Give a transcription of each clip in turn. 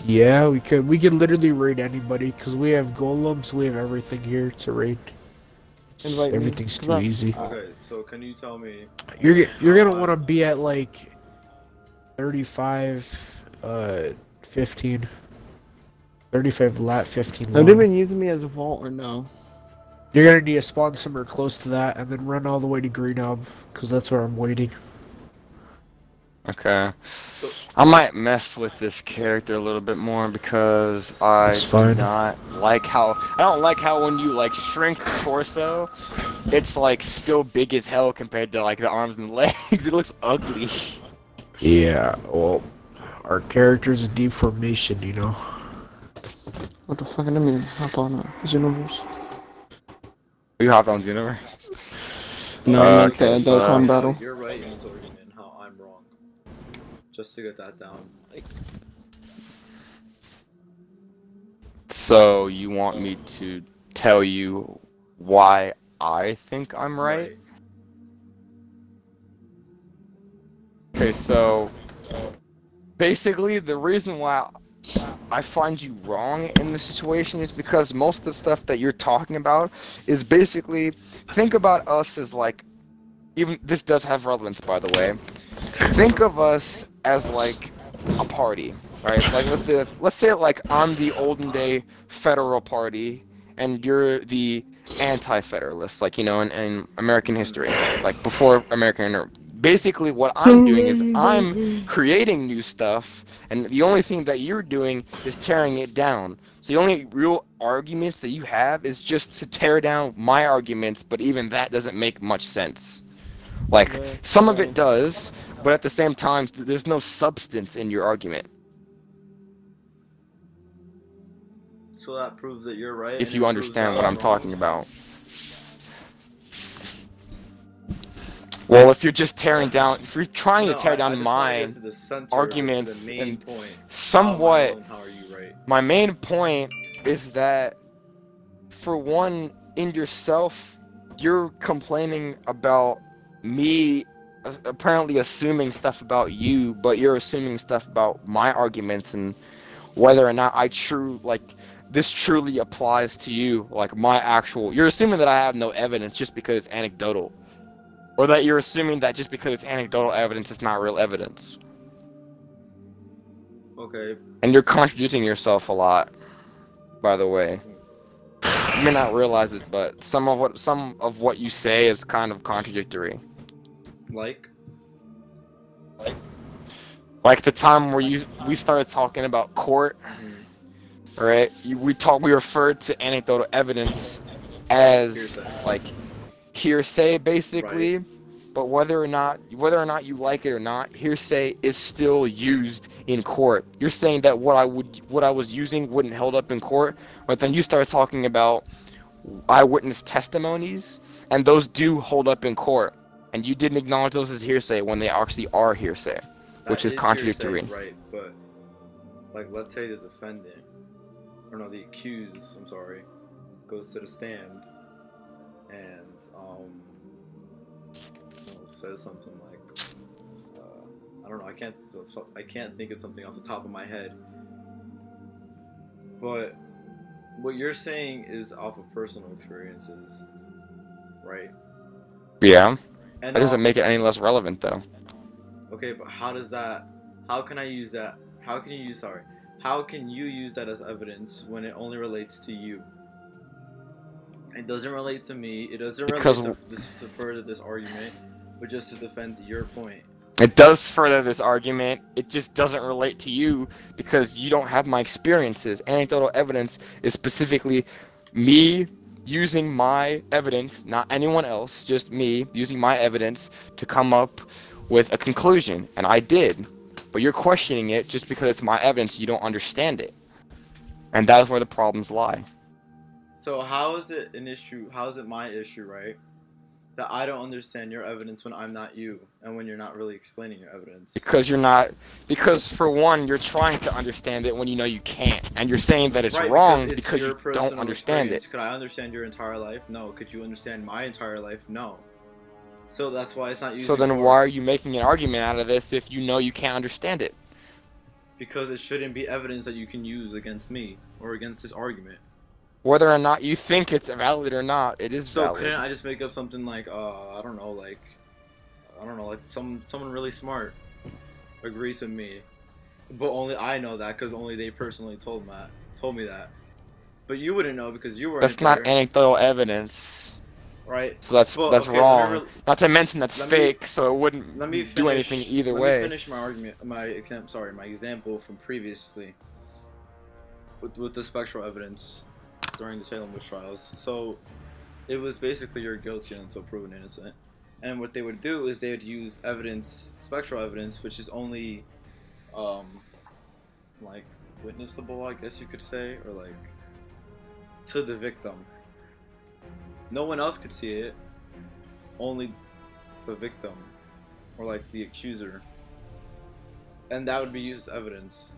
Yeah, we could literally raid anybody because we have golems, we have everything here to raid. Invite me, Everything's cause too easy. Okay, so can you tell me You're how gonna want I'm to be at like 35, 15, 35 lat, 15 have they long. been using me as a vault or no? You're gonna need to spawn somewhere close to that and then run all the way to Green Hub because that's where I'm waiting. Okay. so I might mess with this character a little bit more because I It's do fine. not like how I don't like how when you like shrink the torso, it's like still big as hell compared to like the arms and legs. It looks ugly. Yeah, well, our character's in deep formation, you know. What the fuck? I didn't mean to hop on Xenoverse. You hopped on Xenoverse. No, I meant Okay, the so Dokkan how battle. you're right in this argument and how I'm wrong. Just to get that down. so you want me to tell you why I think I'm right? Okay, so basically the reason why I find you wrong in this situation is because most of the stuff that you're talking about is basically think about us as like even this does have relevance by the way. Think of us as like a party, right? Like let's say like I'm the olden day federal party and you're the anti-federalist, like you know in American history, like before American. Basically, what I'm doing is I'm creating new stuff, and the only thing that you're doing is tearing it down. So the only real arguments that you have is just to tear down my arguments, but even that doesn't make much sense. Like, some of it does, but at the same time, there's no substance in your argument. So that proves that you're right. If and you it proves understand that what I'm wrong. talking about. Well, if you're just tearing down, if you're trying to tear down I just wanna my get to the center, arguments to the main and point. somewhat, How are you right? my main point is that, for one, in yourself, you're complaining about me apparently assuming stuff about you, but you're assuming stuff about my arguments and whether or not this truly applies to you, like my actual. You're assuming that I have no evidence just because it's anecdotal, or that you're assuming that just because it's anecdotal evidence, it's not real evidence. Okay. And you're contradicting yourself a lot, by the way. You may not realize it, but some of what you say is kind of contradictory. Like? Like the time where we started talking about court, right? We referred to anecdotal evidence as like hearsay, basically. Right. But whether or not you like it or not, hearsay is still used in court. You're saying that what I was using wouldn't hold up in court, but then you start talking about eyewitness testimonies, and those do hold up in court. And you didn't acknowledge those as hearsay when they actually are hearsay, which is contradictory. Hearsay, right, but like let's say the defendant, or no, the accused, I'm sorry, goes to the stand and says something like I don't know, I can't think of something off the top of my head. But what you're saying is off of personal experiences, right? Yeah. And that doesn't make it any less relevant, though. Okay, but how can I use that? How can you use that as evidence when it only relates to you? It doesn't relate to me. It doesn't relate to further this argument, but just to defend your point. It does further this argument. It just doesn't relate to you because you don't have my experiences. Anecdotal evidence is specifically me using my evidence, not anyone else, just me using my evidence to come up with a conclusion, and I did. But you're questioning it just because it's my evidence. You don't understand it, and that is where the problems lie. So how is it an issue? How is it my issue, right? That I don't understand your evidence when I'm not you, and when you're not really explaining your evidence. Because for one, you're trying to understand it when you know you can't, and you're saying that it's wrong because you don't understand it. Could I understand your entire life? No. Could you understand my entire life? No. So that's why it's not using. So then why are you making an argument out of this if you know you can't understand it? Because it shouldn't be evidence that you can use against me or against this argument. Whether or not you think it's valid or not, it is So valid. couldn't I just make up something like, I don't know, like someone really smart agrees with me, but only I know that because only they personally told me that. But you wouldn't know because you weren't That's not there, anecdotal evidence. right? So that's Well, that's okay, wrong. Not to mention that's let me- fake, so it wouldn't Let me do anything either way. Let me finish my argument, my example from previously with the spectral evidence during the Salem witch trials. So it was basically you're guilty until proven innocent. And what they would do is they would use evidence, spectral evidence, which is only, like, witnessable, I guess you could say, or like, to the victim. No one else could see it, only the victim, or like the accuser. And that would be used as evidence.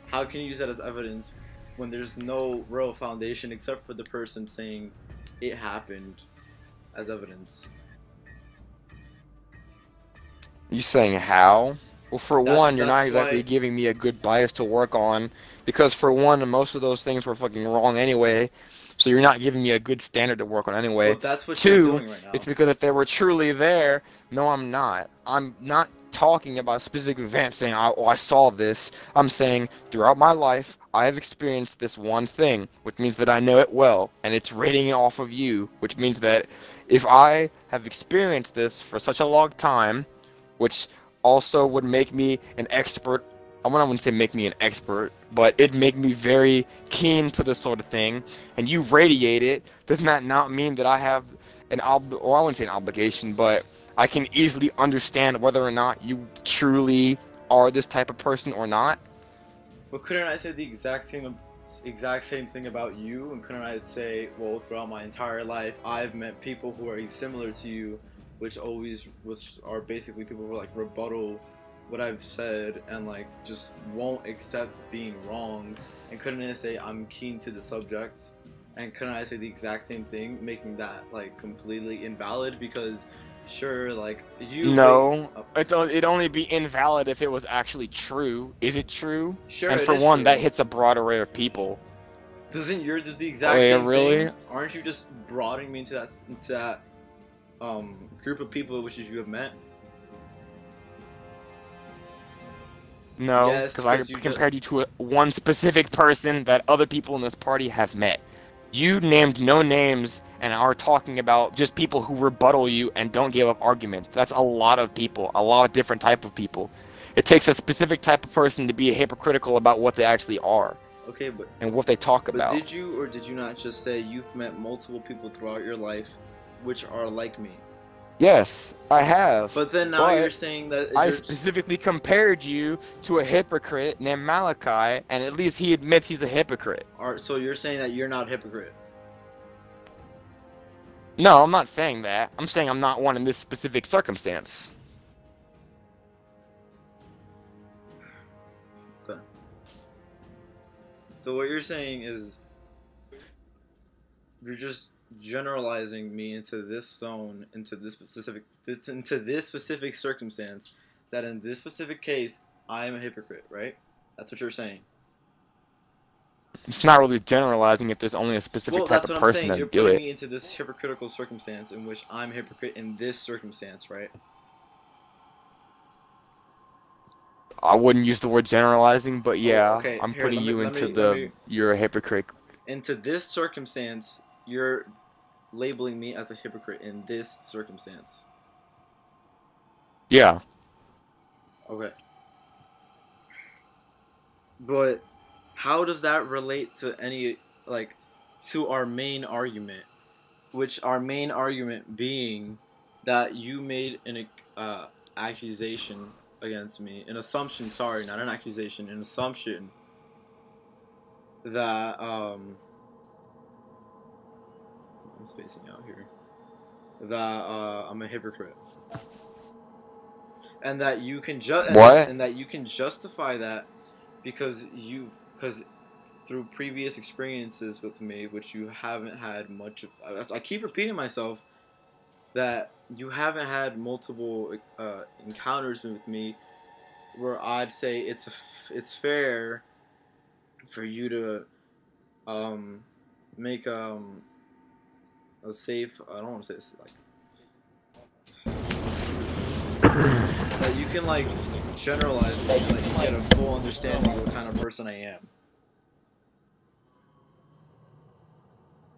How can you use that as evidence when there's no real foundation except for the person saying it happened as evidence? You saying how? Well, for one, you're not That's exactly why- giving me a good bias to work on, because for one, most of those things were fucking wrong anyway, so you're not giving me a good standard to work on anyway. Well, that's what you're Two, doing right now. it's because if they were truly there, no, I'm not. I'm not talking about a specific event saying, I saw this. I'm saying, throughout my life, I have experienced this one thing, which means that I know it well, and it's rating it off of you, which means that if I have experienced this for such a long time, which also would make me an expert. I wouldn't say make me an expert, but it'd make me very keen to this sort of thing. And you radiate it. Doesn't that not mean that I have an I wouldn't say an obligation, but I can easily understand whether or not you truly are this type of person or not? But couldn't I say the exact same thing about you? And couldn't I say, well, throughout my entire life, I've met people who are similar to you, which are basically people who like rebuttal what I've said and like just won't accept being wrong. And couldn't I say I'm keen to the subject? And couldn't I say the exact same thing, making that like completely invalid? Because sure, like you. No, it'd only be invalid if it was actually true. Is it true? Sure. And it for is one, true. that hits a broad array of people. Doesn't yours do the exact yeah, same really? thing? Aren't you just broadening me into that group of people which you have met? No, Yes, because I 'cause you compared you to one specific person that other people in this party have met. You named no names and are talking about just people who rebuttal you and don't give up arguments. That's a lot of people, a lot of different type of people. It takes a specific type of person to be hypocritical about what they actually are Okay, but and what they talk about. did you or did you not just say you've met multiple people throughout your life which are like me? Yes, I have. But then now But you're saying that I you're- specifically compared you to a hypocrite named Malachi, and at least he admits he's a hypocrite. so you're saying that you're not a hypocrite. No, I'm not saying that. I'm saying I'm not one in this specific circumstance. Okay. So what you're saying is you're just generalizing me into this zone, into this specific circumstance, that in this specific case I am a hypocrite, right? That's what you're saying. It's not really generalizing if there's only a specific Well, type that's of what I'm person saying. that You're do putting it. me into this hypocritical circumstance in which I'm a hypocrite in this circumstance, right? I wouldn't use the word generalizing, but yeah, okay. I'm Here, putting let me- you let into me- the let me- you're a hypocrite. Into this circumstance, you're labeling me as a hypocrite in this circumstance. Yeah. Okay. But how does that relate to to our main argument? Which our main argument being that you made an accusation against me, an assumption, sorry, not an accusation, an assumption that I'm spacing out here, that I'm a hypocrite. And that you can and that you can justify that because through previous experiences with me, which you haven't had much of. I keep repeating myself that you haven't had multiple encounters with me where I'd say it's fair for you to make a safe. I don't want to say this that you can like generalize me, like you get a full understanding of what kind of person I am.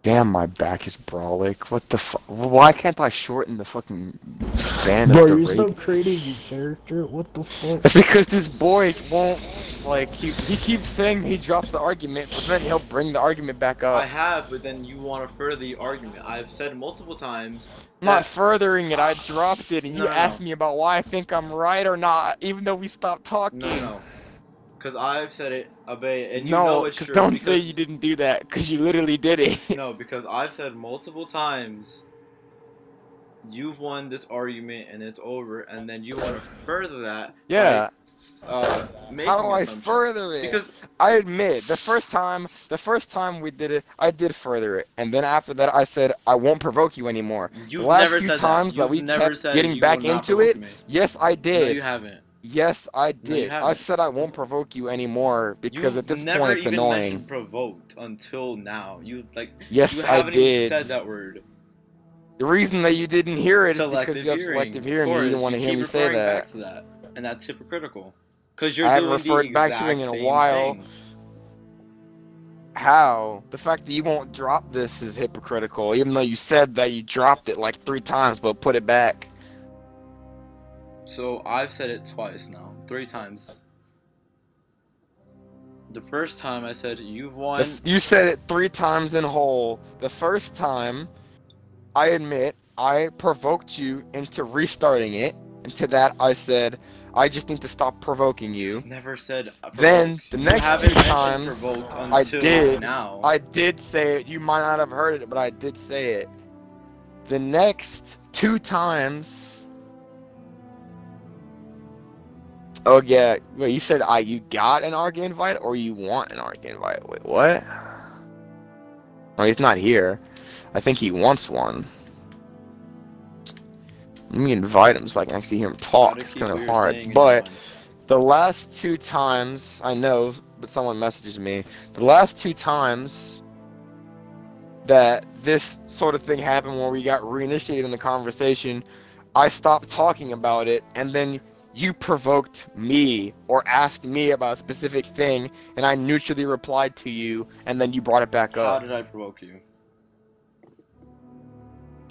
Damn, my back is brolic. What the fuck? Why can't I shorten the fucking span Bro, of the you're still rape? creating your character? What the fuck? It's because this boy won't, like, he keeps saying he drops the argument, but then he'll bring the argument back I up. have, but then you want to further the argument. I've said multiple times. I'm not furthering it, I dropped it, and you No. asked me about why I think I'm right or not, even though we stopped talking. No. Because I've said it, Abe, and you know it's true. Don't say you didn't do that, because you literally did it. No, because I've said multiple times, you've won this argument and it's over, and then you want to further that. Yeah. By How do I assumptions. further it? Because I admit, the first time we did it, I did further it, and then after that, I said I won't provoke you anymore. you've The last never few said times that. that we You've never kept said getting you back will not into provoke it, me. yes, I No, did. you haven't. Yes, I No, you did. I haven't. said I won't provoke you anymore because You've at this never point it's even annoying. mentioned provoked until now. You like. Yes, you I haven't even did. said that word. The reason that you didn't hear it is Selective because you have hearing. selective hearing Of and you course, didn't want to hear keep me say referring that. back to that, and that's hypocritical. Because you're I haven't doing referred the back to exact it in a same while. thing. How? The fact that you won't drop this is hypocritical, even though you said that you dropped it like 3 times but put it back. So I've said it twice now, 3 times. The first time I said you've won. You said it 3 times in whole. The first time, I admit, I provoked you into restarting it. And to that, I said, I just need to stop provoking you. Never said. Then, provoke. the You next haven't 2 mentioned times, provoked I until did. now. I did say it. You might not have heard it, but I did say it. The next 2 times. Oh yeah. Wait, you said you got an ARG invite or you want an ARG invite? Wait, what? Oh, he's not here. I think he wants one. Let me invite him so I can actually hear him talk. It's kind of hard. But the last 2 times, I know, but someone messages me. The last 2 times that this sort of thing happened where we got reinitiated in the conversation, I stopped talking about it, and then you provoked me or asked me about a specific thing, and I neutrally replied to you, and then you brought it back How up. did I provoke you?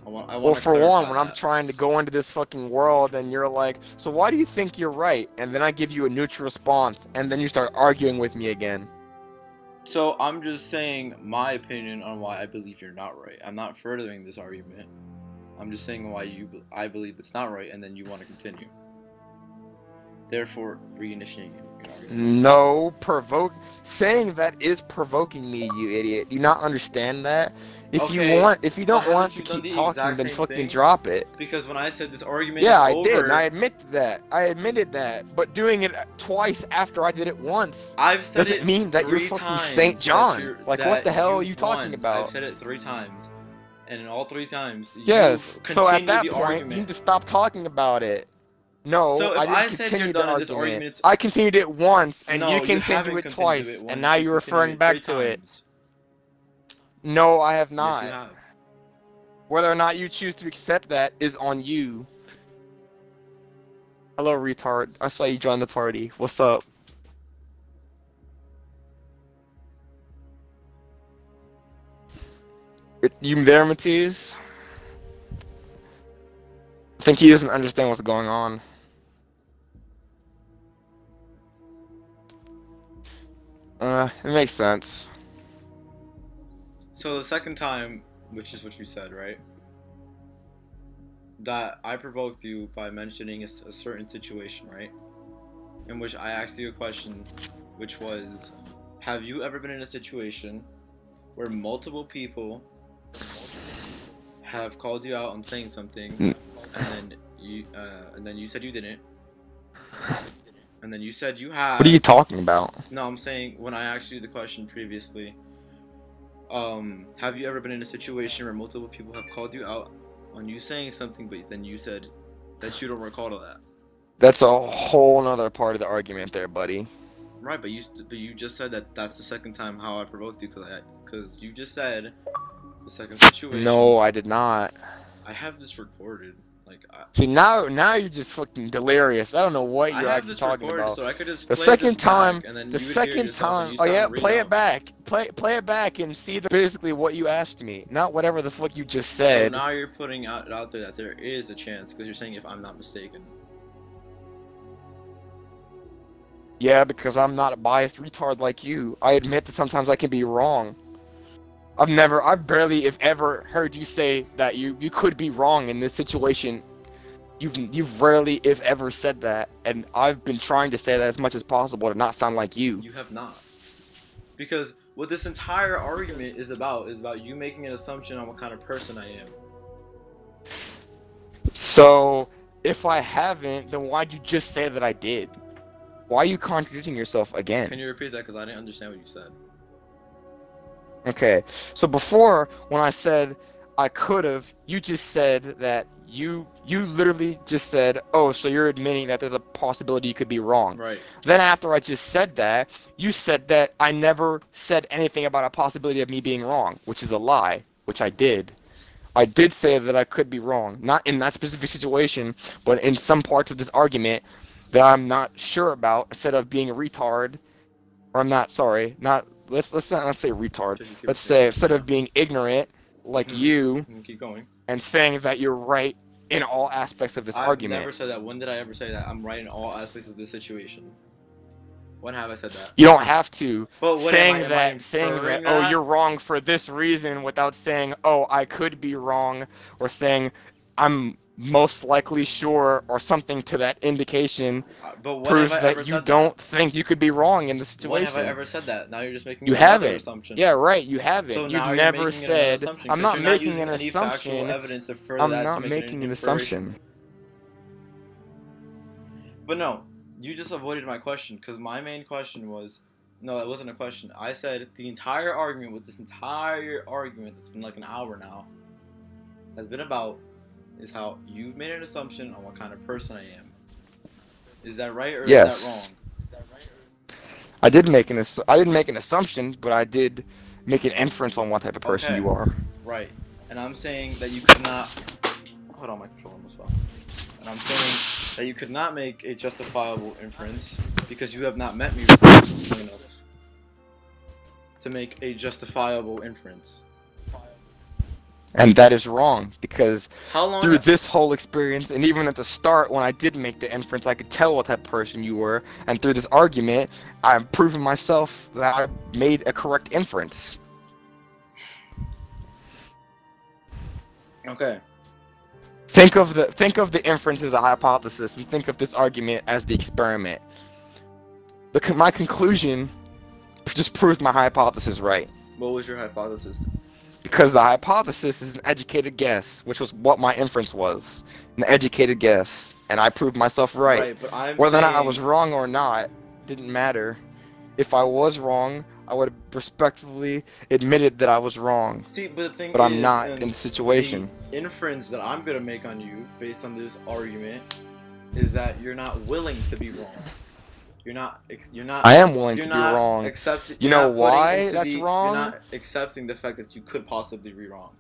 Well, for one, when I'm trying to go into this fucking world, and you're like, so why do you think you're right? And then I give you a neutral response, and then you start arguing with me again. So I'm just saying my opinion on why I believe you're not right. I'm not furthering this argument. I'm just saying why I believe it's not right, and then you want to continue. Therefore, reinitiating your argument. No, saying that is provoking me, you idiot. Do you not understand that? If Okay, you don't but want haven't to you done keep the talking, exact then same fucking thing? drop it. Because when I said this argument Yeah, is I over, did, and I admit that. I admitted that. But doing it twice after I did it once I've said doesn't it mean that you're 3 fucking times Saint John. Like, what that the hell are you you've talking won. about? I've said it 3 times, and in all 3 times, Yes. you've So at continued that the point, argument. you need to stop talking about it. No, So if I I didn't said continue you're the done in this argument. argument, I continued it once, and no, you haven't continued it continued twice, it once, and now you you're referring continued back it to 3 it. times. No, I have not. Yes, you have. Whether or not you choose to accept that is on you. Hello, retard. I saw you join the party. What's up? You there, Matisse? I think he doesn't understand what's going on. It makes sense. So the second time, which is what you said, right? That I provoked you by mentioning a certain situation, right? In which I asked you a question, which was, have you ever been in a situation where multiple people have called you out on saying something, and then you said you didn't, and then you said you had. What are you talking about? No, I'm saying when I asked you the question previously, have you ever been in a situation where multiple people have called you out on you saying something, but then you said that you don't recall that? That's a whole nother part of the argument there, buddy. Right, but you just said that that's the second time how I provoked you, because you just said the second situation. No, I did not. I have this recorded. Like, See, now you're just fucking delirious. I don't know what I you're have actually this talking recorded, about. so I could just The play second this time, back, and then the you would hear second yourself time, and you oh yeah, sound play really it back. Play it back and see basically what you asked me, not whatever the fuck you just said. So now you're putting out there that there is a chance, because you're saying if I'm not mistaken. Yeah, because I'm not a biased retard like you. I admit that sometimes I can be wrong. I've barely, if ever, heard you say that you could be wrong in this situation. You've rarely, if ever, said that, and I've been trying to say that as much as possible to not sound like you. You have not. Because what this entire argument is about you making an assumption on what kind of person I am. So, if I haven't, then why'd you just say that I did? Why are you contradicting yourself again? Can you repeat that? Because I didn't understand what you said. Okay, so before, when I said I could've, you just said that you literally just said, oh, so you're admitting that there's a possibility you could be wrong. Right. Then after I just said that, you said that I never said anything about a possibility of me being wrong, which is a lie, which I did. I did say that I could be wrong, not in that specific situation, but in some parts of this argument that I'm not sure about, instead of being a retard, or I'm not, sorry, not, let's not say retard, let's say instead of being ignorant, like you, Keep going. and saying that you're right in all aspects of this argument. I've never said that. When did I ever say that? I'm right in all aspects of this situation. When have I said that? You don't have to. But what saying am I saying inferring that, oh, that? you're wrong for this reason, without saying, oh, I could be wrong, or saying, I'm most likely sure, or something to that indication, But when proves have I ever that you said don't think you could be wrong in the When situation. have I ever said that? Now you're just making You another haven't. assumption. Yeah, right. You haven't. So now You've you're never making said. another assumption, I'm 'cause not you're making using an any factual assumption. evidence to further I'm that not to make making an inspiration. assumption. But no, you just avoided my question, because my main question was, no, it wasn't a question. I said the entire argument with this entire argument that's been like an hour now has been about is how you've made an assumption on what kind of person I am. Is that right or Yes. is that wrong? I didn't make an assumption, but I did make an inference on what type of person Okay. you are. Right. And I'm saying that you could not. Hold on, my controller almost fell. And I'm saying that you could not make a justifiable inference because you have not met me long enough to make a justifiable inference. And that is wrong, because How long? through this whole experience, and even at the start when I did make the inference, I could tell what type of person you were, and through this argument, I'm proving myself that I made a correct inference. Okay. Think of the inference as a hypothesis, and think of this argument as the experiment. My conclusion just proved my hypothesis right. What was your hypothesis? Because the hypothesis is an educated guess, which was what my inference was. An educated guess. And I proved myself right. But I'm Whether or not I saying- was wrong or not, didn't matter. If I was wrong, I would have respectfully admitted that I was wrong. See, but the thing But I'm is, not in the situation. The inference that I'm gonna make on you, based on this argument, is that you're not willing to be wrong. You're not. I am willing you're to be not wrong. accepting- You you're know not putting why into that's wrong? You're not accepting the fact that you could possibly be wrong.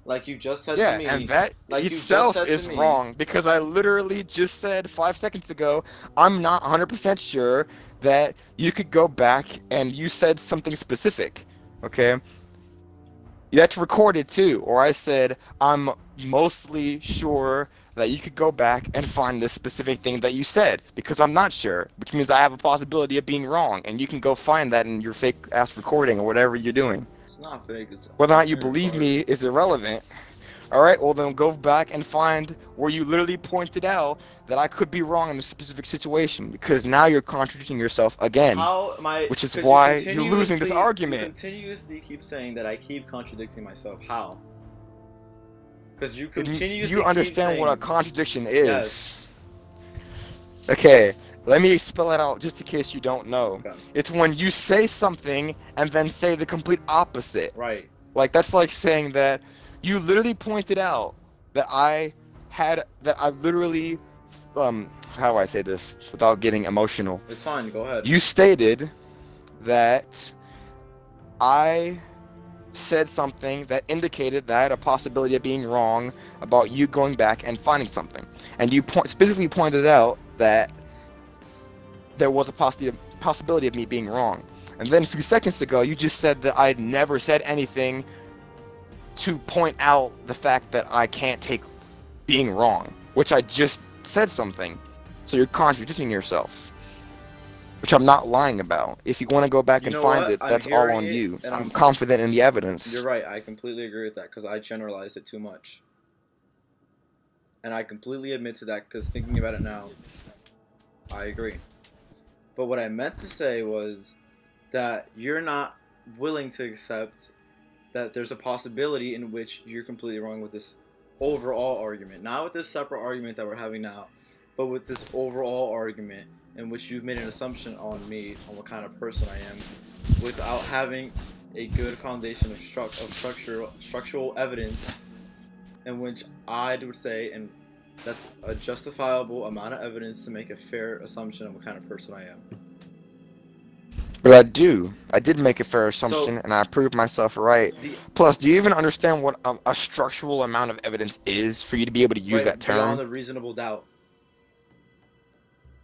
Like you just said Yeah, to me. and that like you just itself said to is me- wrong, because I literally just said 5 seconds ago, I'm not 100% sure that you could go back, and you said something specific, okay? That's recorded too, or I said, I'm mostly sure that you could go back and find this specific thing that you said, because I'm not sure, which means I have a possibility of being wrong, and you can go find that in your fake-ass recording or whatever you're doing. It's not fake. It's Whether or not you very believe hard. me is irrelevant. Alright, well then go back and find where you literally pointed out that I could be wrong in a specific situation, because now you're contradicting yourself again. How am I? Which is 'cause why you you're losing this continuously- argument. You continuously keep saying that I keep contradicting myself. How? Because you Do continuously. you understand keep what a saying, contradiction is? Yes. Okay, let me spell it out just in case you don't know. Okay. It's when you say something and then say the complete opposite. Right. Like, that's like saying that you literally pointed out that I literally how do I say this without getting emotional? It's fine. Go ahead. You stated that I said something that indicated that I had a possibility of being wrong about you going back and finding something. And you specifically pointed out that there was a possibility of me being wrong. And then a few seconds ago, you just said that I never said anything to point out the fact that I can't take being wrong, which I just said something. So you're contradicting yourself, which I'm not lying about. If you want to go back and find it, that's all on you. I'm confident in the evidence. You're right. I completely agree with that because I generalized it too much. And I completely admit to that because thinking about it now, I agree. But what I meant to say was that you're not willing to accept that there's a possibility in which you're completely wrong with this overall argument. Not with this separate argument that we're having now, but with this overall argument in which you've made an assumption on me, on what kind of person I am, without having a good foundation of structural evidence, in which I would say, and that's a justifiable amount of evidence to make a fair assumption of what kind of person I am. But I did make a fair assumption, and I proved myself right. Plus, do you even understand what a structural amount of evidence is for you to be able to use that term? Beyond the reasonable doubt.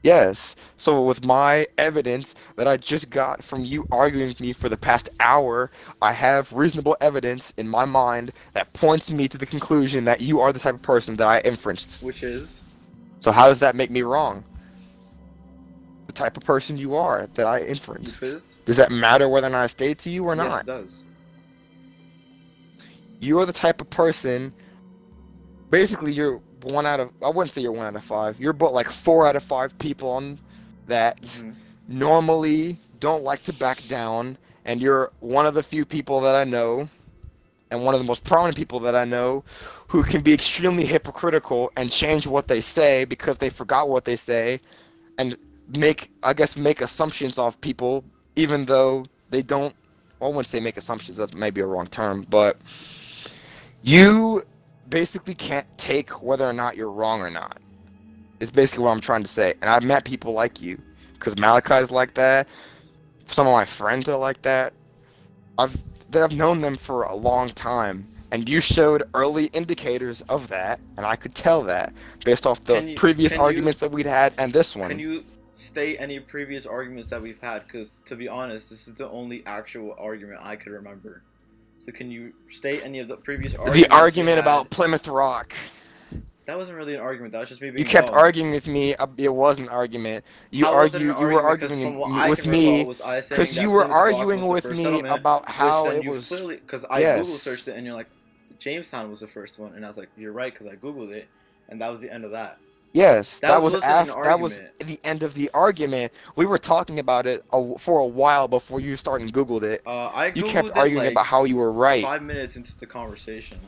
Yes. So with my evidence that I just got from you arguing with me for the past hour, I have reasonable evidence in my mind that points me to the conclusion that you are the type of person that I inferenced. Which is? So how does that make me wrong? The type of person you are that I inferenced. Does that matter whether or not I stayed to you or not? Yes, it does. You are the type of person, basically you're I wouldn't say you're 1 out of 5. You're about like 4 out of 5 people on that normally don't like to back down, and you're one of the few people that I know, and one of the most prominent people that I know, who can be extremely hypocritical and change what they say because they forgot what they say, and make assumptions off people, even though they don't. Well, I wouldn't say make assumptions, that's maybe a wrong term, but you basically can't take whether or not you're wrong or not. It's basically what I'm trying to say. And I've met people like you, because Malachi's like that. Some of my friends are like that. I've known them for a long time, and you showed early indicators of that, and I could tell that based off the previous arguments that we'd had and this one. Can you state any previous arguments that we've had? Because to be honest, this is the only actual argument I could remember. So can you state any of the previous arguments? The argument about Plymouth Rock. That wasn't really an argument. That was just me being You kept dumb. arguing with me. It was an argument. You were arguing with me because you were arguing with me about how it was. Because I Google searched it and you're like, Jamestown was the first one, and I was like, you're right because I Googled it, and that was the end of that. Yes, that was the end of the argument. We were talking about it for a while before you started and Googled it. You kept arguing about how you were right. 5 minutes into the conversation,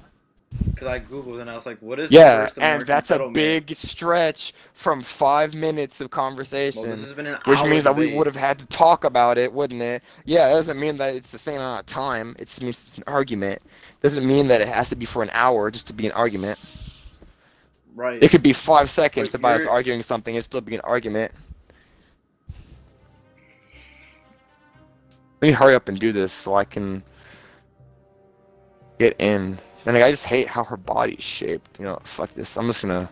because I Googled and I was like, "What is the first American and that's settlement?" a big stretch from 5 minutes of conversation, Well, this has been an which hour means that debate. we would have had to talk about it, wouldn't it? Yeah, it doesn't mean that it's the same amount of time. It just means it's an argument. It doesn't mean that it has to be for an hour just to be an argument. Right. It could be 5 seconds about us arguing something and still be an argument. Let me hurry up and do this so I can get in. And I just hate how her body's shaped. You know, fuck this. I'm just gonna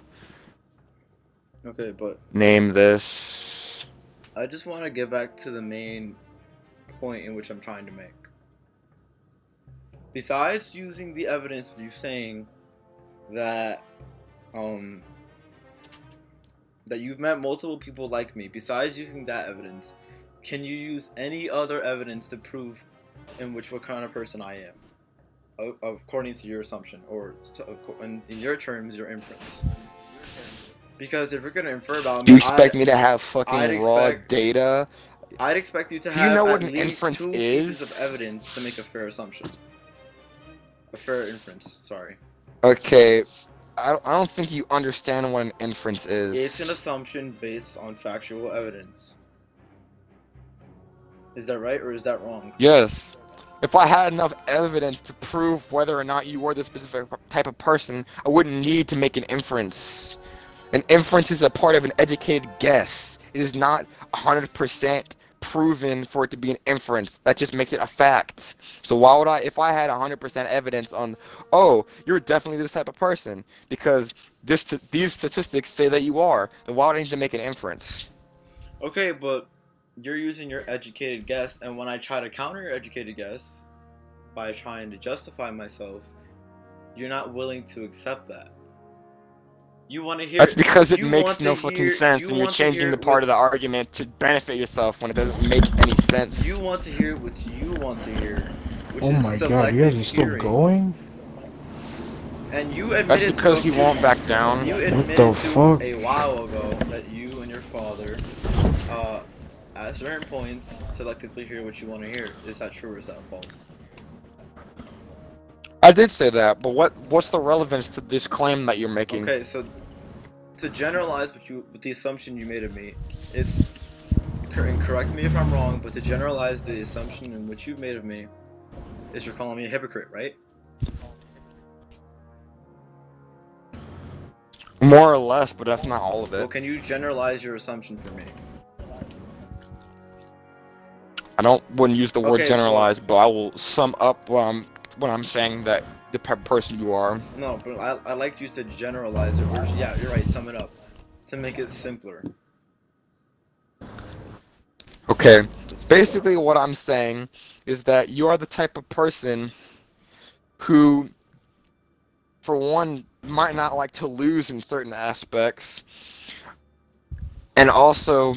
name this. I just want to get back to the main point in which I'm trying to make. Besides using the evidence of you saying that that you've met multiple people like me, besides using that evidence, can you use any other evidence to prove what kind of person I am, according to your assumption, or in your terms, your inference? Because if you're gonna infer about me, you expect me to have fucking raw data? I'd expect you to have. Do you know what at an least inference 2 is? pieces of evidence to make a fair assumption. A fair inference. Sorry. Okay. I don't think you understand what an inference is. It's an assumption based on factual evidence. Is that right or is that wrong? Yes. If I had enough evidence to prove whether or not you were this specific type of person, I wouldn't need to make an inference. An inference is a part of an educated guess. It is not 100% proven for it to be an inference. That just makes it a fact. So why would I, if I had 100% evidence on, oh, you're definitely this type of person, because these statistics say that you are, then why would I need to make an inference? Okay, but you're using your educated guess, and when I try to counter your educated guess by trying to justify myself, you're not willing to accept that. You want to hear. That's because it you makes want no to fucking hear- sense, you and you're want to changing hear the part what- of the argument to benefit yourself when it doesn't make any sense. You want to hear what you want to hear, which Oh is my god, selective you guys are still hearing. going? And you That's admitted because to he won't back down. You What admitted the to fuck? a while ago that you and your father, at certain points, selectively hear what you want to hear. Is that true or is that false? I did say that, but what's the relevance to this claim that you're making? Okay, so to generalize with the assumption you made of me, it's, and correct me if I'm wrong, but to generalize the assumption in which you made of me, is you're calling me a hypocrite, right? More or less, but that's not all of Well, it. can you generalize your assumption for me? I wouldn't use the word Okay, generalize, but I will sum up when I'm saying that the person you are. No, but I like you to generalize it. Or, yeah, you're right, sum it up. To make it simpler. Okay, basically what I'm saying is that you are the type of person who, for one, might not like to lose in certain aspects, and also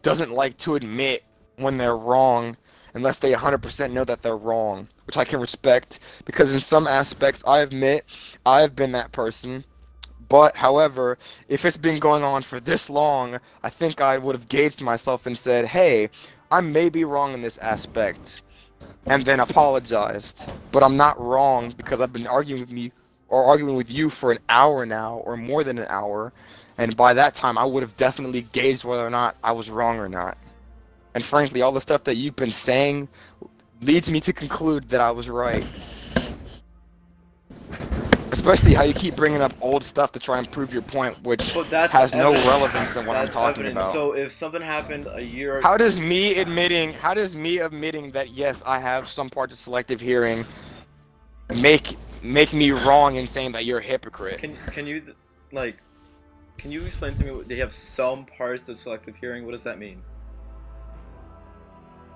doesn't like to admit when they're wrong unless they 100% know that they're wrong, which I can respect, because in some aspects I admit I've been that person. But, however, if it's been going on for this long, I think I would have gauged myself and said, hey, I may be wrong in this aspect, and then apologized. But I'm not wrong because I've been arguing with you for an hour now, or more than an hour, and by that time I would have definitely gauged whether or not I was wrong or not. And frankly, all the stuff that you've been saying leads me to conclude that I was right. Especially how you keep bringing up old stuff to try and prove your point, which But that's has no evidence. relevance in what I'm That's talking evidence. about. So if something happened a year How does me admitting that yes, I have some parts of selective hearing make me wrong in saying that you're a hypocrite? Can you explain to me what they have some parts of selective hearing? What does that mean?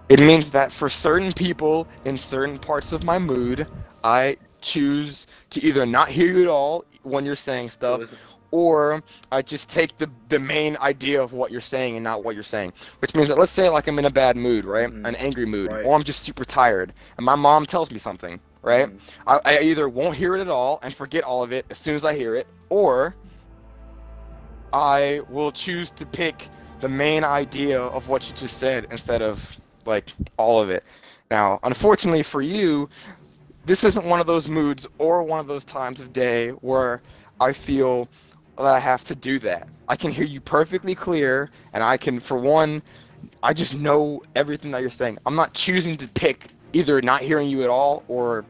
It means that for certain people in certain parts of my mood, I choose to either not hear you at all when you're saying stuff, or I just take the main idea of what you're saying and not what you're saying. Which means that, let's say like I'm in a bad mood, right? Mhm. An angry mood, Right. or I'm just super tired, and my mom tells me something, right? Mhm. I either won't hear it at all and forget all of it as soon as I hear it, or I will choose to pick the main idea of what you just said instead of like all of it. Now, unfortunately for you, this isn't one of those moods or one of those times of day where I feel that I have to do that. I can hear you perfectly clear, and I can, for one, I just know everything that you're saying. I'm not choosing to pick either not hearing you at all or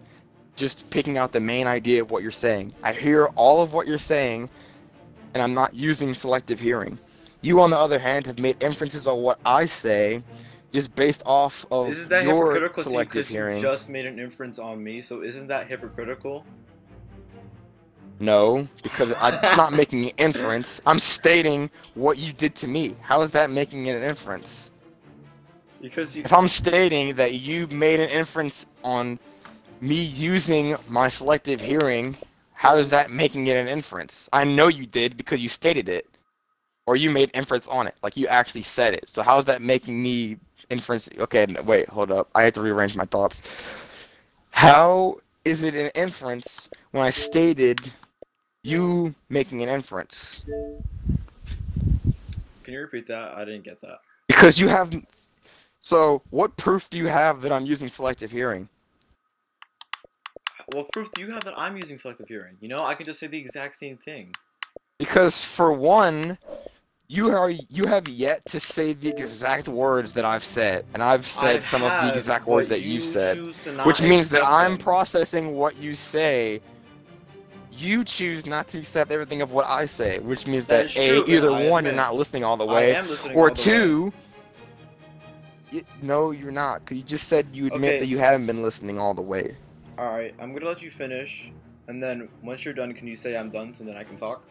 just picking out the main idea of what you're saying. I hear all of what you're saying, and I'm not using selective hearing. You, on the other hand, have made inferences on what I say just based off of Isn't that your hypocritical? selective Because you hearing. just made an inference on me, so isn't that hypocritical? No, because it's not making an inference. I'm stating what you did to me. How is that making it an inference? Because you. If I'm stating that you made an inference on me using my selective hearing, how is that making it an inference? I know you did because you stated it. Or you made inference on it, like you actually said it. So how is that making me inference? Okay, wait, hold up. I have to rearrange my thoughts. How is it an inference when I stated you making an inference? Can you repeat that? I didn't get that. Because you have... So, what proof do you have that I'm using selective hearing? What proof do you have that I'm using selective hearing? You know, I can just say the exact same thing. Because, for one, you have yet to say the exact words that I've said. And I've said some of the exact words that you've said. Which means that I'm processing what you say you choose not to accept everything of what I say, which means That that is A, true, either and I one, you're admit, not listening all the I way, am listening or all the way. two, no, you're not, because you just said you admit Okay. that you haven't been listening all the way. Alright, I'm gonna let you finish, and then once you're done, can you say I'm done so then I can talk?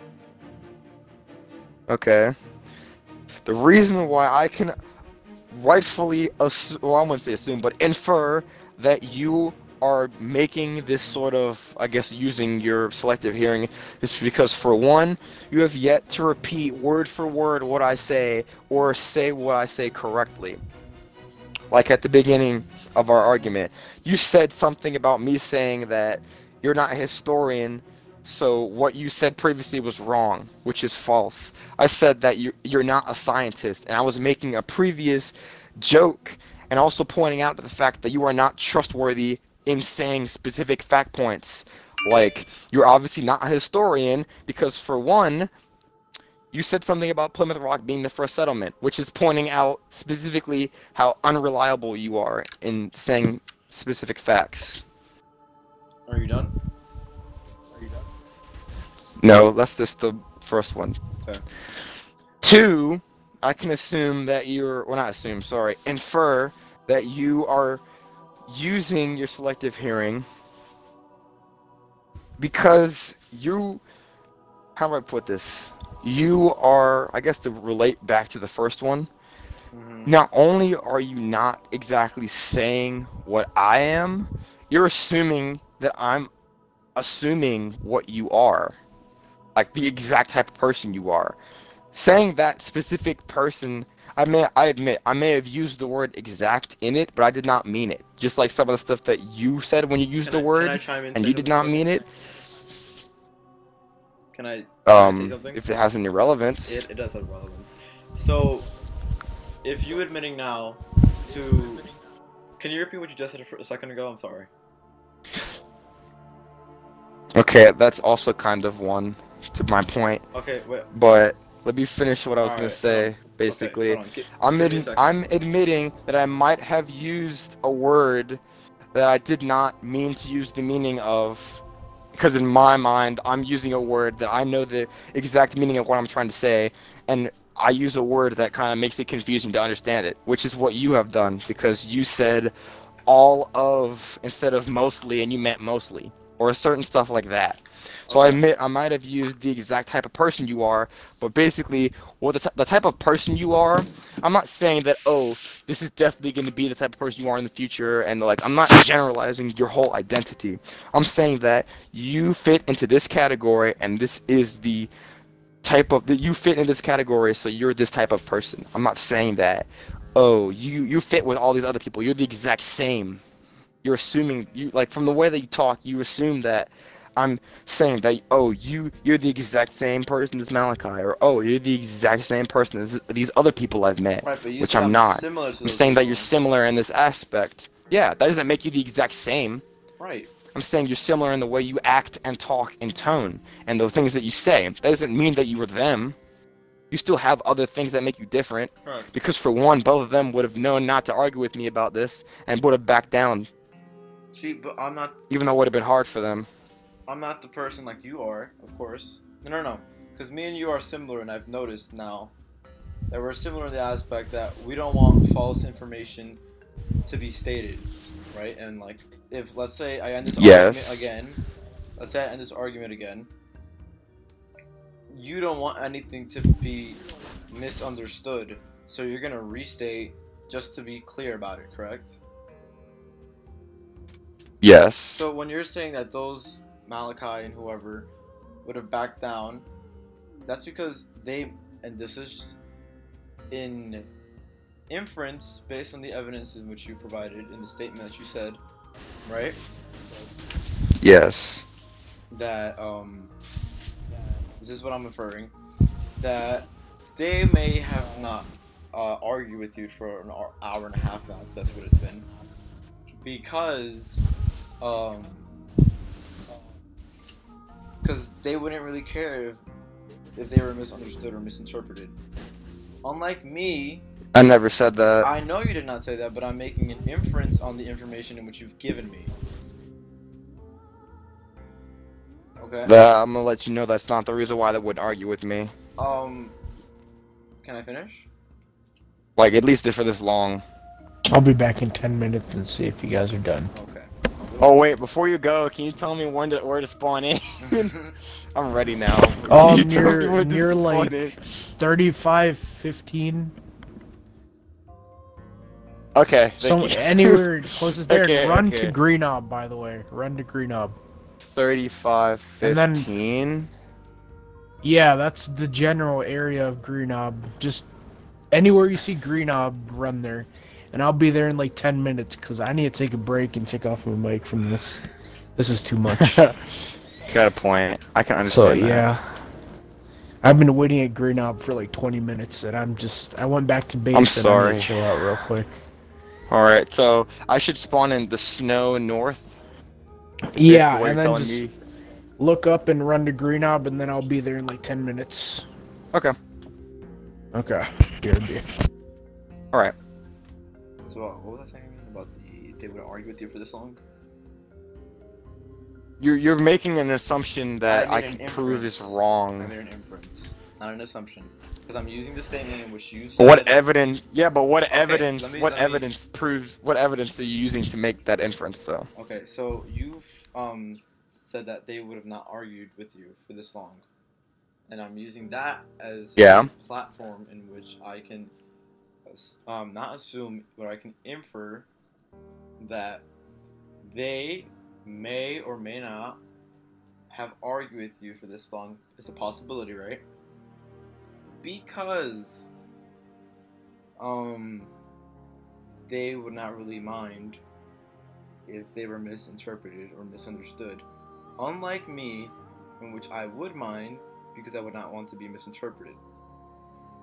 Okay. The reason why I can rightfully assume, well, I wouldn't say assume, but infer that you are making this sort of, I guess, using your selective hearing is because, for one, you have yet to repeat word for word what I say or say what I say correctly. Like at the beginning of our argument, you said something about me saying that you're not a historian, so what you said previously was wrong, which is false. I said that you're not a scientist, and I was making a previous joke and also pointing out the fact that you are not trustworthy in saying specific fact points. Like, you're obviously not a historian because, for one, you said something about Plymouth Rock being the first settlement, which is pointing out specifically how unreliable you are in saying specific facts. Are you done? No, that's just the first one. Okay. Two, I can assume that infer that you are using your selective hearing because how do I put this? You are, I guess to relate back to the first one, not only are you not exactly saying what I am, you're assuming that I'm assuming what you are. Like the exact type of person you are. Saying that specific person, I admit, I may have used the word exact in it, but I did not mean it. Just like some of the stuff that you said when you used the word, and you did not mean it. Can I say something? If it has any relevance. It does have relevance. So, if you admitting now to... Can you repeat what you just said a second ago? I'm sorry. Okay, that's also kind of one to my point. Okay, wait. But let me finish what I was All gonna right, say. Basically, okay, I'm admitting that I might have used a word that I did not mean to use the meaning of, because in my mind I'm using a word that I know the exact meaning of what I'm trying to say, and I use a word that kind of makes it confusing to understand it, which is what you have done, because you said all of instead of mostly, and you meant mostly, or certain stuff like that. So I admit I might have used the exact type of person you are, but basically, the type of person you are, I'm not saying that, oh, this is definitely going to be the type of person you are in the future, and like, I'm not generalizing your whole identity. I'm saying that you fit into this category, and this is the type of, you fit in this category, so you're this type of person. I'm not saying that, oh, you fit with all these other people, you're the exact same. You're assuming, like, from the way that you talk, you assume that I'm saying that, oh, you're the exact same person as Malachi, or oh, you're the exact same person as these other people I've met, Right, but you which said I'm not. similar to I'm those saying that people. you're similar in this aspect. Yeah, that doesn't make you the exact same. Right. I'm saying you're similar in the way you act and talk and tone, and the things that you say. That doesn't mean that you were them. You still have other things that make you different. Right. Because for one, both of them would have known not to argue with me about this, and would have backed down. See, but I'm not... Even though it would have been hard for them. I'm not the person like you are, of course. No. Because me and you are similar, and I've noticed now that we're similar in the aspect that we don't want false information to be stated, right? And like, if let's say I end this argument again, you don't want anything to be misunderstood, so you're gonna restate just to be clear about it, correct? Yes. So when you're saying that those Malachi and whoever would have backed down, that's because they, and this is in inference based on the evidence in which you provided in the statement that you said, right? Yes. That this is what I'm inferring, that they may have not argued with you for an hour and a half now, that's what it's been, because they wouldn't really care if they were misunderstood or misinterpreted. Unlike me, I never said that. I know you did not say that, but I'm making an inference on the information in which you've given me. Okay. I'm gonna let you know that's not the reason why they wouldn't argue with me. Can I finish? Like, at least for this long. I'll be back in 10 minutes and see if you guys are done. Okay. Oh wait, before you go, can you tell me where to spawn in? I'm ready now. Can you tell me when to Near spawn like in? 35-15. Okay. So Thank you. anywhere closest there. Okay, And run okay. to Greenob, by the way. Run to Greenob. 35-15. Yeah, that's the general area of Greenob. Just anywhere you see Greenob, run there. And I'll be there in like 10 minutes because I need to take a break and take off my mic from this. This is too much. Got a point. I can So understand that. yeah. I've been waiting at Greenob for like 20 minutes and I went back to base I'm and I sorry. need to chill out real quick. Alright, so I should spawn in the snow north? Yeah, Basically what and you're then telling just me. look up and run to Greenob and then I'll be there in like 10 minutes. Okay. Okay. BRB. Alright. So what was I saying again about they would argue with you for this long? You're making an assumption that I made an can prove is inference. wrong. I made an inference, not an assumption, because I'm using the statement in which you said. What evidence? Yeah, but what evidence? let me- what let me- evidence proves? What evidence are you using to make that inference, though? Okay, so you've said that they would have not argued with you for this long, and I'm using that as Yeah. a platform in which I can not assume, but I can infer that they may or may not have argued with you for this long. It's a possibility, right? Because they would not really mind if they were misinterpreted or misunderstood. Unlike me, in which I would mind because I would not want to be misinterpreted.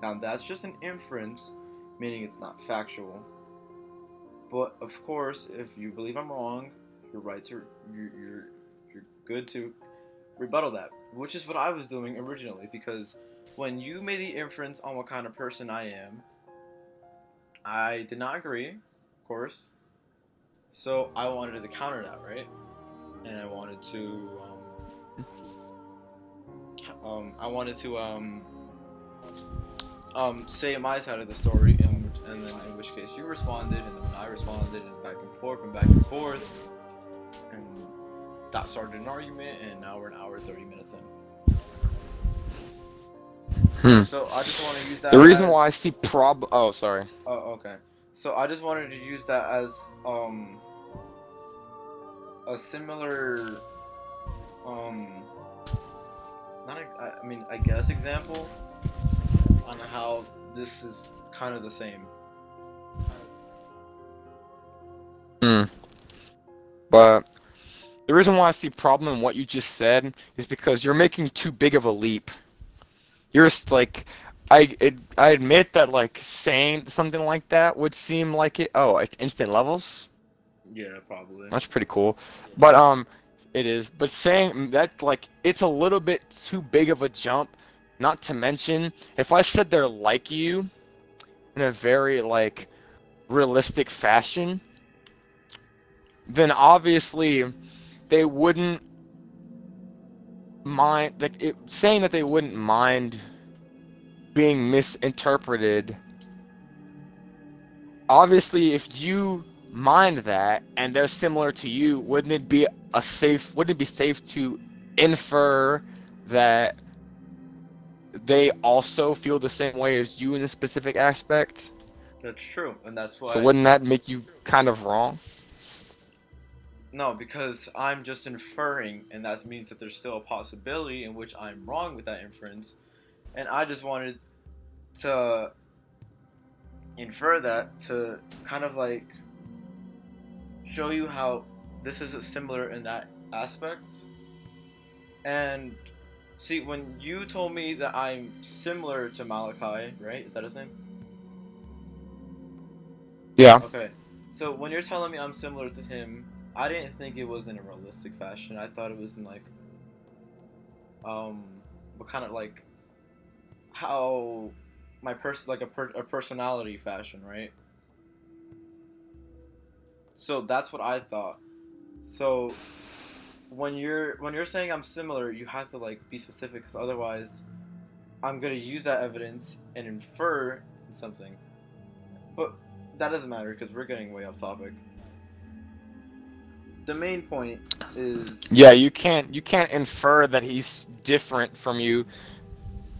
Now that's just an inference, meaning it's not factual. But of course, if you believe I'm wrong, you're right to you're good to rebuttal that, which is what I was doing originally. Because when you made the inference on what kind of person I am, I did not agree, of course. So I wanted to counter that, right? And I wanted to say my side of the story, and then in which case you responded, and then when I responded, and back and forth, and that started an argument, and now we're an hour 30 minutes in. So I just want to use that. The reason why I see Oh, sorry. Oh, okay. So I just wanted to use that as a similar I guess example on how this is kind of the same. But the reason why I see problem in what you just said is because you're making too big of a leap. You're just like, I admit that like saying something like that would seem like it. Oh, it's instant levels. Yeah, probably. That's pretty cool. But it is. But saying that like it's a little bit too big of a jump. Not to mention, if I said they're like you in a very like realistic fashion, then obviously they wouldn't mind, like saying that they wouldn't mind being misinterpreted. Obviously, if you mind that and they're similar to you, wouldn't it be safe to infer that they also feel the same way as you in a specific aspect? That's true, and that's why. So wouldn't that make you kind of wrong? No, because I'm just inferring, and that means that there's still a possibility in which I'm wrong with that inference, and I just wanted to infer that to kind of like show you how this is similar in that aspect. And see, when you told me that I'm similar to Malachi, right? Is that his name? Yeah. Okay. So when you're telling me I'm similar to him, I didn't think it was in a realistic fashion. I thought it was in like, what kind of like, how my a personality fashion, right? So that's what I thought. So when you're saying I'm similar, you have to like be specific, because otherwise, I'm gonna use that evidence and infer something. But that doesn't matter because we're getting way off topic. The main point is Yeah, you can't infer that he's different from you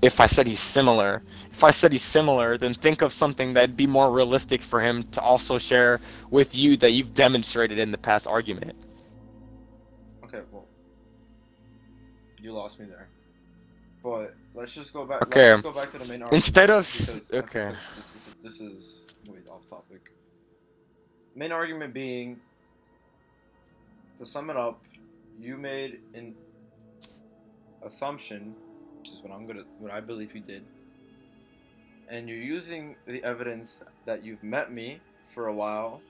if I said he's similar. If I said he's similar, then think of something that'd be more realistic for him to also share with you that you've demonstrated in the past argument. okay. Well, you lost me there. But let's just go back. Okay. Let's just go back to the main argument. Instead of because okay. this is way off topic. Main argument being, to sum it up, you made an assumption, which is what I believe you did, and you're using the evidence that you've met me for a while,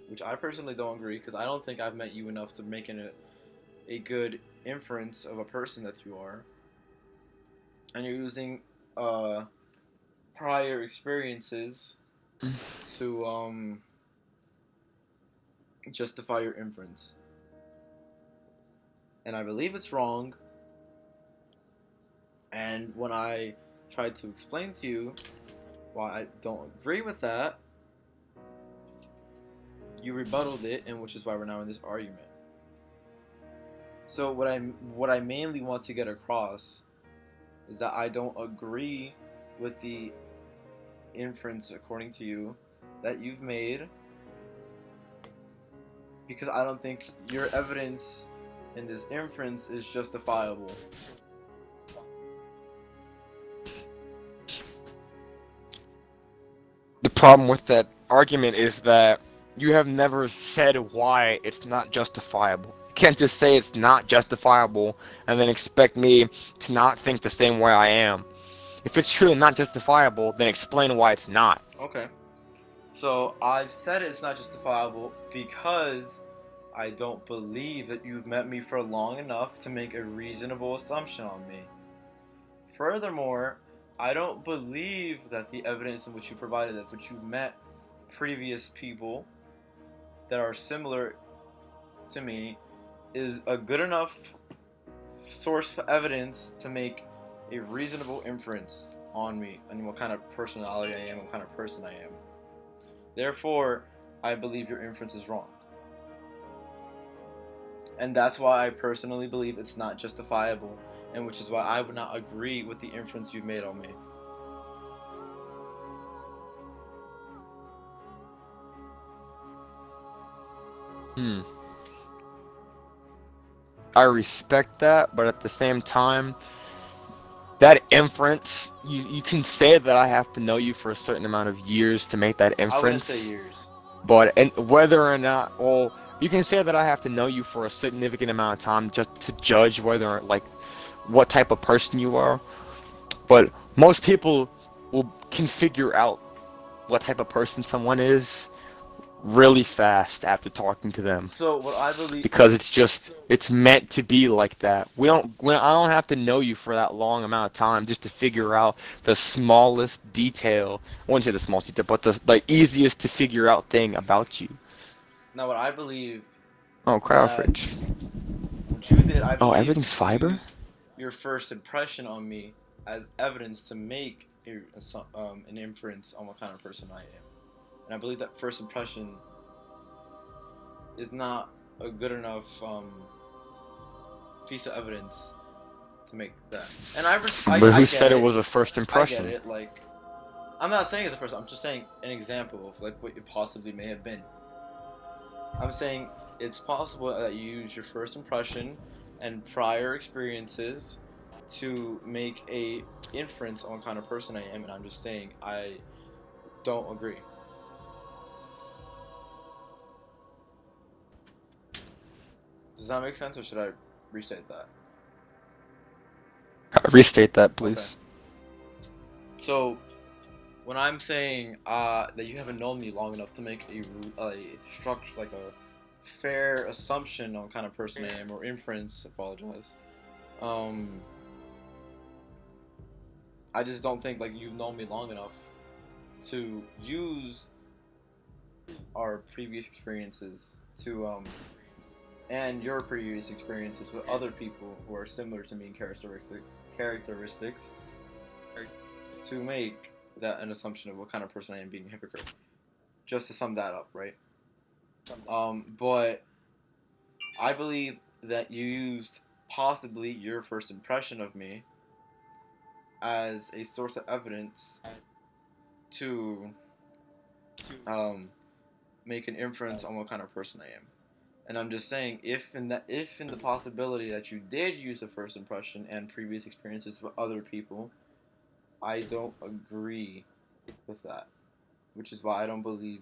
which I personally don't agree, because I don't think I've met you enough to make a good inference of a person that you are. And you're using prior experiences to justify your inference. And I believe it's wrong. And when I tried to explain to you why I don't agree with that, you rebutted it, and which is why we're now in this argument. So what I mainly want to get across is that I don't agree with the inference, according to you, that you've made, because I don't think your evidence in this inference is justifiable. The problem with that argument is that you have never said why it's not justifiable. You can't just say it's not justifiable and then expect me to not think the same way I am. If it's truly not justifiable, then explain why it's not. Okay. So I've said it's not justifiable because I don't believe that you've met me for long enough to make a reasonable assumption on me. Furthermore, I don't believe that the evidence in which you provided, that which you've met previous people that are similar to me, is a good enough source for evidence to make a reasonable inference on me and what kind of personality I am, what kind of person I am. Therefore, I believe your inference is wrong. And that's why I personally believe it's not justifiable, and which is why I would not agree with the inference you've made on me. I respect that, but at the same time, that inference, you can say that I have to know you for a certain amount of years to make that inference. I wouldn't say years. But and whether or not, well, you can say that I have to know you for a significant amount of time just to judge whether, like, what type of person you are. But most people can figure out what type of person someone is really fast after talking to them. So what I believe, because it's meant to be like that. I don't have to know you for that long amount of time just to figure out the smallest detail. I wouldn't say the smallest detail, but the easiest to figure out thing about you. now what I believe. Oh, cryo fridge. What you did, I believe, everything's fiber? used your first impression on me as evidence to make an inference on what kind of person I am. And I believe that first impression is not a good enough piece of evidence to make that. And But who said it was a first impression? I get it. Like, I'm not saying it's a first. I'm just saying an example of like what it possibly may have been. I'm saying it's possible that you use your first impression and prior experiences to make a inference on what kind of person I am, and I'm just saying I don't agree. Does that make sense, or should I restate that? Restate that, please. Okay. So, when I'm saying that you haven't known me long enough to make a structure, like a fair assumption on kind of person I am, or inference, apologize. I just don't think like you've known me long enough to use our previous experiences to and your previous experiences with other people who are similar to me in characteristics to make that an assumption of what kind of person I am being a hypocrite. Just to sum that up, right? But I believe that you used possibly your first impression of me as a source of evidence to make an inference on what kind of person I am. And I'm just saying, if in the possibility that you did use a first impression and previous experiences with other people, I don't agree with that, which is why I don't believe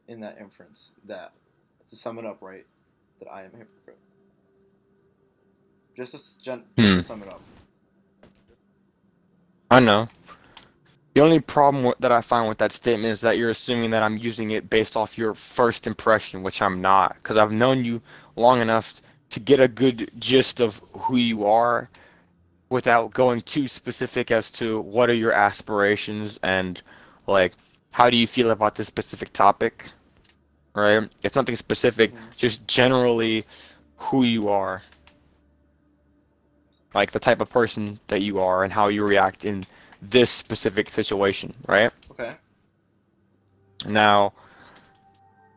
in that inference. That, to sum it up, right, that I am a hypocrite. Just to sum it up. I know. The only problem that I find with that statement is that you're assuming that I'm using it based off your first impression, which I'm not, because I've known you long enough to get a good gist of who you are without going too specific as to what are your aspirations and, like, how do you feel about this specific topic, right? It's nothing specific, just generally who you are. Like, the type of person that you are and how you react in this specific situation, right? Okay. Now,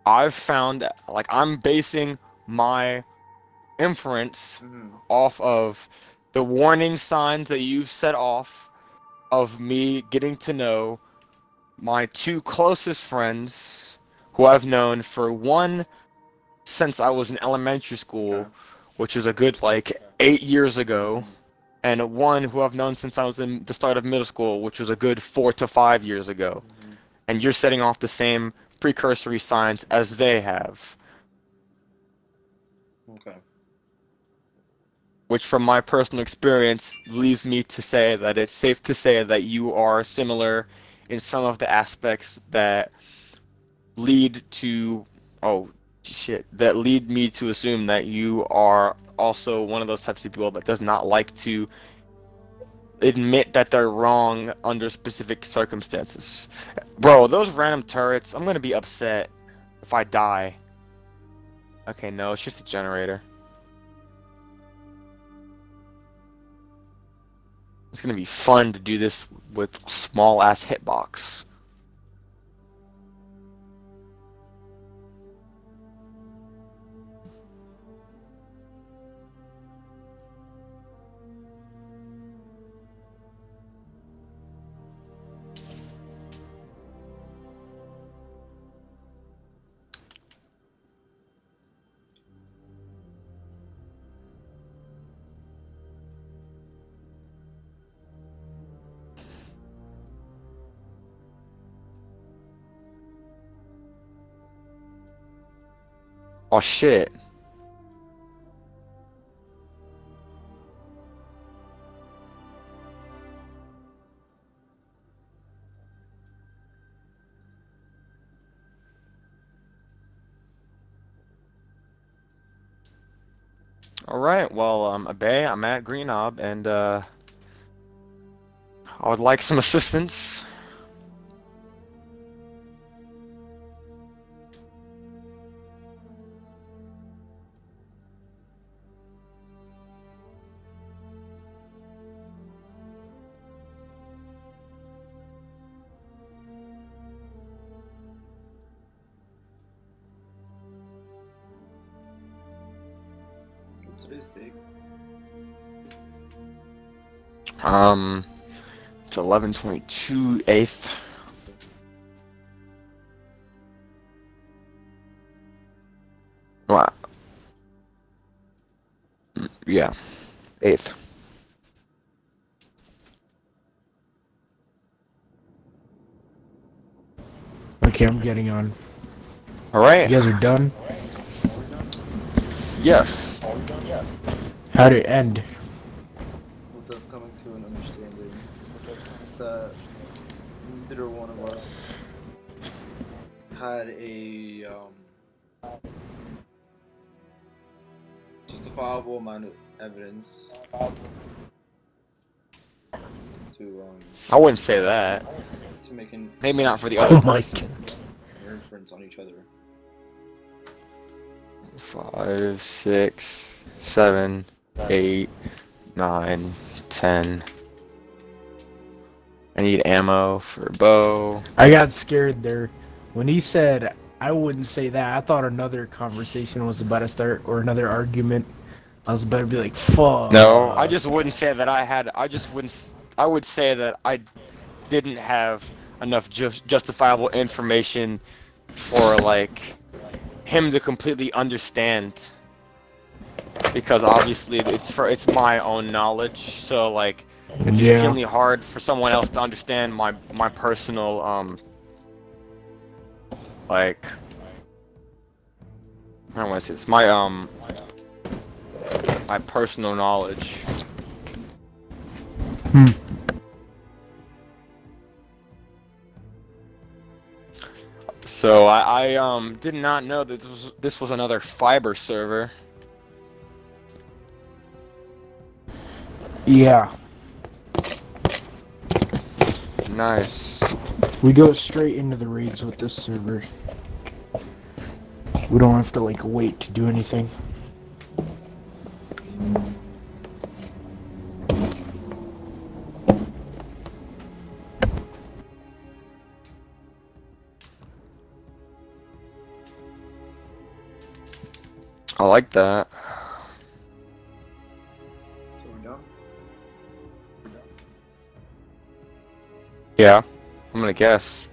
I've found that, like, I'm basing my inference off of the warning signs that you've set off of me getting to know my two closest friends who I've known for one since I was in elementary school, which is a good, like, 8 years ago, and one who I've known since I was in the start of middle school, which was a good 4 to 5 years ago. And you're setting off the same precursory signs as they have. Okay. Which, from my personal experience, leaves me to say that it's safe to say that you are similar in some of the aspects that lead to... that lead me to assume that you are also one of those types of people that does not like to admit that they're wrong under specific circumstances. Bro, those random turrets, I'm gonna be upset if I die. Okay, no, it's just a generator. It's gonna be fun to do this with small-ass hitbox. Oh shit. Alright, well, Abe, I'm at Green Knob, and, I would like some assistance. What's today's date? It's 11/22, 8th. Wow. Yeah, 8th. Okay, I'm getting on. Alright. You guys are done? Yes. How'd it end? With us coming to an understanding that neither one of us had a justifiable amount of evidence to I wouldn't say that. making Maybe not for the other Oh my person. god. inference on each other. 5, 6, 7, 8, 9, 10. I need ammo for a bow. I got scared there. When he said, I wouldn't say that, I thought another conversation was about to start, or another argument. I was about to be like, fuck. No, I just wouldn't say that I would say that I didn't have enough justifiable information for, like, him to completely understand. Because obviously it's my own knowledge, so, like, it's extremely hard for someone else to understand my personal, like, I don't want to say it's my personal knowledge. So I did not know that this was another fiber server. Yeah. Nice. We go straight into the raids with this server. We don't have to, like, wait to do anything. I like that. So we're done? Yeah, I'm gonna guess.